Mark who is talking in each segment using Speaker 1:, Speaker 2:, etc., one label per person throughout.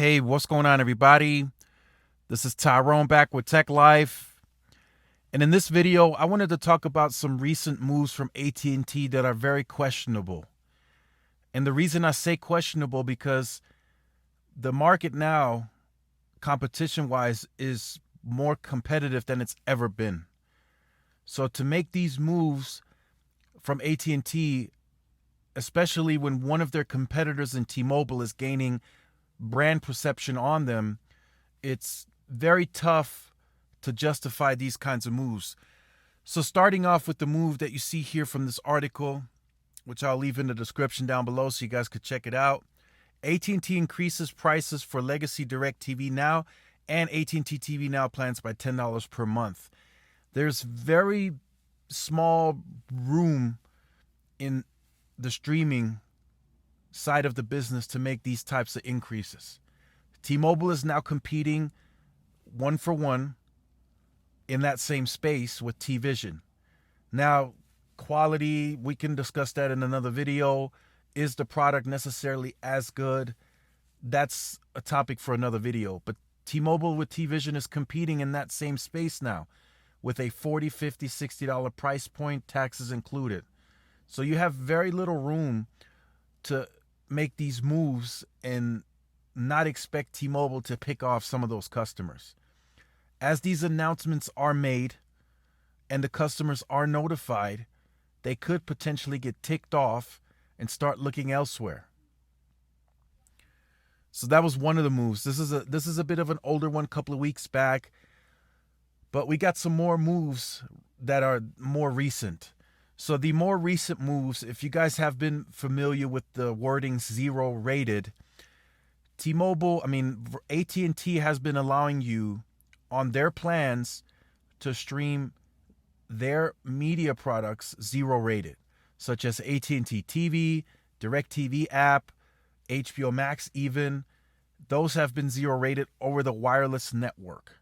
Speaker 1: Hey, what's going on, everybody? This is Tyrone back with Tech Life. And in this video, I wanted to talk about some recent moves from AT&T that are very questionable. And the reason I say questionable because the market now, competition-wise, is more competitive than it's ever been. So to make these moves from AT&T, especially when one of their competitors in T-Mobile is gaining brand perception on them, it's very tough to justify these kinds of moves. So starting off with the move that you see here from this article, which I'll leave in the description down below so you guys could check it out. AT&T increases prices for legacy DirecTV Now and AT&T TV Now plans by $10 per month. There's very small room in the streaming side of the business to make these types of increases. T-Mobile is now competing one for one in that same space with T-Vision. Now, quality, we can discuss that in another video. Is the product necessarily as good? That's a topic for another video. But T-Mobile with T-Vision is competing in that same space now with a $40, $50, $60 price point, taxes included. So you have very little room to make these moves and not expect T-Mobile to pick off some of those customers. As these announcements are made and the customers are notified, they could potentially get ticked off and start looking elsewhere. So that was one of the moves. This is a bit of an older one, couple of weeks back, but we got some more moves that are more recent. So the more recent moves, if you guys have been familiar with the wording zero rated, AT&T has been allowing you on their plans to stream their media products zero rated, such as AT&T TV, DirecTV app, HBO Max even. Those have been zero rated over the wireless network.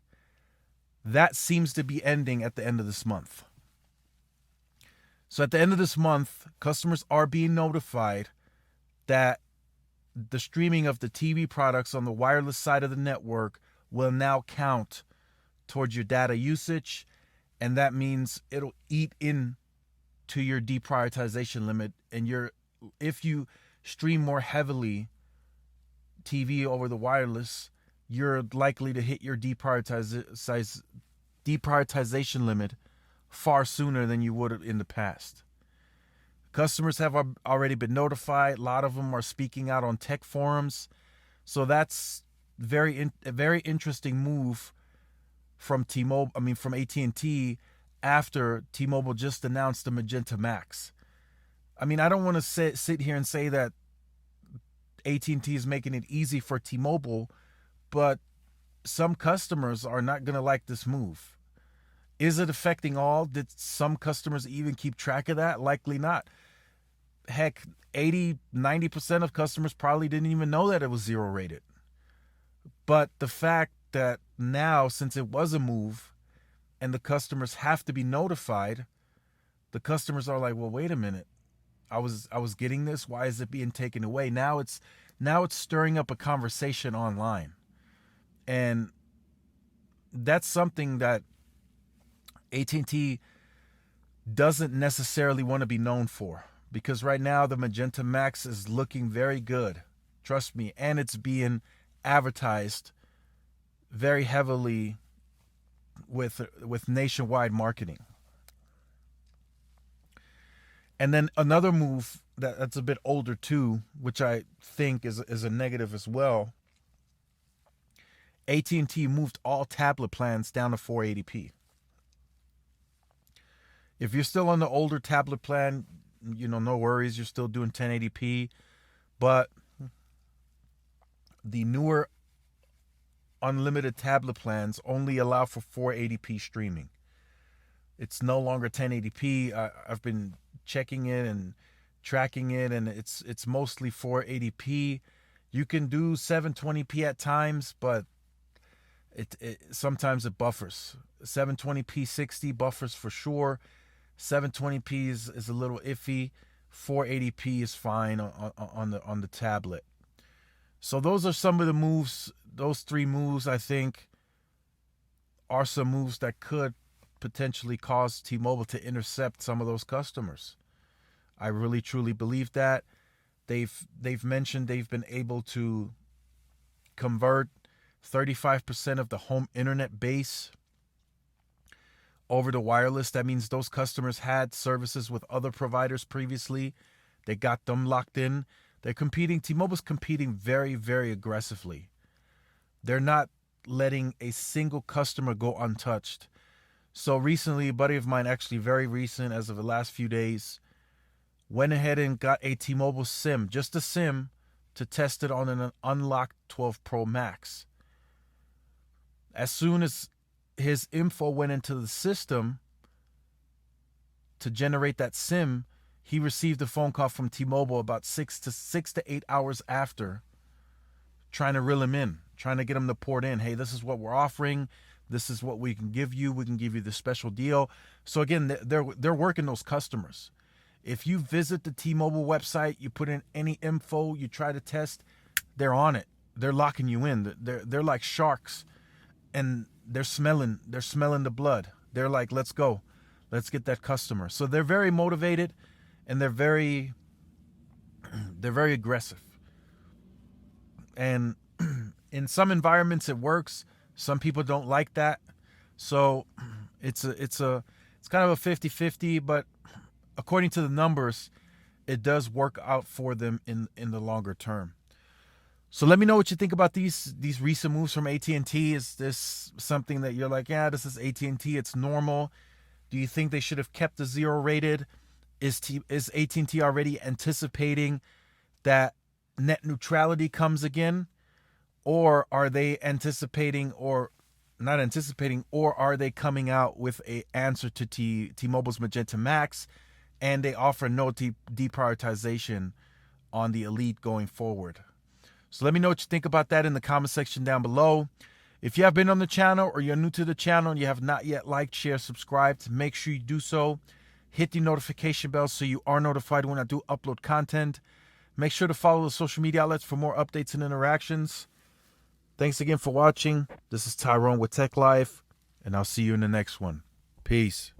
Speaker 1: That seems to be ending at the end of this month. So at the end of this month, customers are being notified that the streaming of the TV products on the wireless side of the network will now count towards your data usage, and that means it'll eat in to your deprioritization limit. And if you stream more heavily TV over the wireless, you're likely to hit your deprioritization limit far sooner than you would in the past. Customers have already been notified. A lot of them are speaking out on tech forums. So that's a very interesting move from from AT&T after T-Mobile just announced the Magenta Max. I don't want to sit here and say that AT&T is making it easy for T-Mobile, but some customers are not going to like this move. Is it affecting all? Did some customers even keep track of that? Likely not. Heck, 80, 90% of customers probably didn't even know that it was zero rated. But the fact that now, since it was a move and the customers have to be notified, the customers are like, well, wait a minute. I was getting this. Why is it being taken away? Now it's stirring up a conversation online. And that's something that AT&T doesn't necessarily want to be known for, because right now the Magenta Max is looking very good. Trust me. And it's being advertised very heavily with nationwide marketing. And then another move that's a bit older too, which I think is a negative as well. AT&T moved all tablet plans down to 480p. If you're still on the older tablet plan, no worries. You're still doing 1080p. But the newer unlimited tablet plans only allow for 480p streaming. It's no longer 1080p. I've been checking it and tracking it, and it's mostly 480p. You can do 720p at times, but sometimes it buffers. 720p 60 buffers for sure. 720p is a little iffy. 480p is fine on the tablet. So those are some of the moves. Those three moves, I think, are some moves that could potentially cause T-Mobile to intercept some of those customers. I really truly believe that. They've mentioned they've been able to convert 35% of the home internet base over to wireless. That means those customers had services with other providers previously. They got them locked in. They're competing. T-Mobile's competing very, very aggressively. They're not letting a single customer go untouched. So recently, a buddy of mine, actually very recent, as of the last few days, went ahead and got a T-Mobile SIM, just a SIM, to test it on an unlocked 12 Pro Max. As soon as his info went into the system to generate that SIM, he received a phone call from T-Mobile about 6 to 8 hours after, trying to reel him in, trying to get him to port in. Hey, this is what we're offering. This is what we can give you. We can give you the special deal. So again, they're working those customers. If you visit the T-Mobile website, you put in any info, you try to test, they're on it. They're locking you in. They're like sharks, and they're smelling the blood. They're like, let's go. Let's get that customer. So they're very motivated, and they're very aggressive. And in some environments it works. Some people don't like that. So it's kind of a 50-50, but according to the numbers, it does work out for them in the longer term. So let me know what you think about these recent moves from AT&T. Is this something that you're like, yeah, this is AT&T, it's normal? Do you think they should have kept the 0 rated? Is AT&T already anticipating that net neutrality comes again? Or are they anticipating, or not anticipating, or are they coming out with an answer to T-Mobile's Magenta Max, and they offer no deprioritization on the Elite going forward? So let me know what you think about that in the comment section down below. If you have been on the channel or you're new to the channel and you have not yet liked, share, subscribed, make sure you do so. Hit the notification bell so you are notified when I do upload content. Make sure to follow the social media outlets for more updates and interactions. Thanks again for watching. This is Tyrone with Tech Life, and I'll see you in the next one. Peace.